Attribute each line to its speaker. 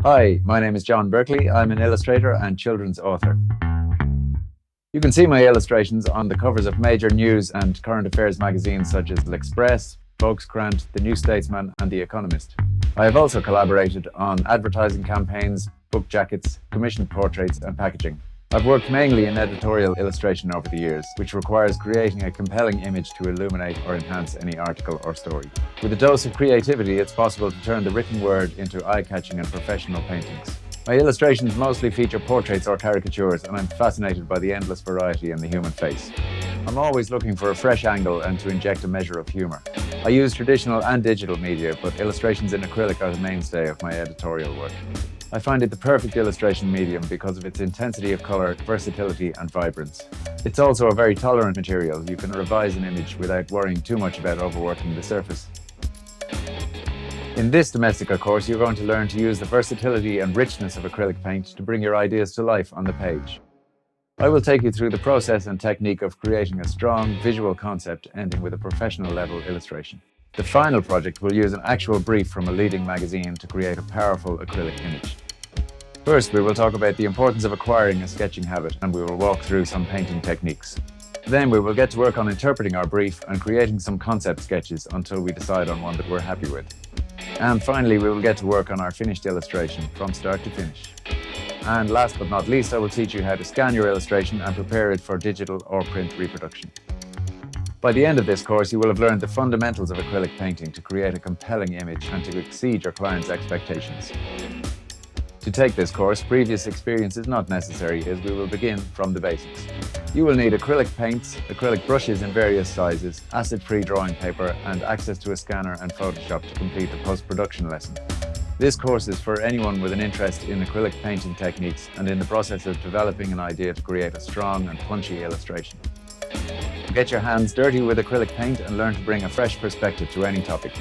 Speaker 1: Hi, my name is John Berkeley. I'm an illustrator and children's author. You can see my illustrations on the covers of major news and current affairs magazines such as L'Express, Volkskrant, The New Statesman, and The Economist. I have also collaborated on advertising campaigns, book jackets, commissioned portraits, and packaging. I've worked mainly in editorial illustration over the years, which requires creating a compelling image to illuminate or enhance any article or story. With a dose of creativity, it's possible to turn the written word into eye-catching and professional paintings. My illustrations mostly feature portraits or caricatures, and I'm fascinated by the endless variety in the human face. I'm always looking for a fresh angle and to inject a measure of humor. I use traditional and digital media, but illustrations in acrylic are the mainstay of my editorial work. I find it the perfect illustration medium because of its intensity of color, versatility, and vibrance. It's also a very tolerant material. You can revise an image without worrying too much about overworking the surface. In this Domestika course, you're going to learn to use the versatility and richness of acrylic paint to bring your ideas to life on the page. I will take you through the process and technique of creating a strong visual concept ending with a professional level illustration. The final project will use an actual brief from a leading magazine to create a powerful acrylic image. First, we will talk about the importance of acquiring a sketching habit, and we will walk through some painting techniques. Then we will get to work on interpreting our brief and creating some concept sketches until we decide on one that we're happy with. And finally, we will get to work on our finished illustration from start to finish. And last but not least, I will teach you how to scan your illustration and prepare it for digital or print reproduction. By the end of this course, you will have learned the fundamentals of acrylic painting to create a compelling image and to exceed your client's expectations. To take this course, previous experience is not necessary, as we will begin from the basics. You will need acrylic paints, acrylic brushes in various sizes, acid-free drawing paper, and access to a scanner and Photoshop to complete the post-production lesson. This course is for anyone with an interest in acrylic painting techniques and in the process of developing an idea to create a strong and punchy illustration. Get your hands dirty with acrylic paint and learn to bring a fresh perspective to any topic.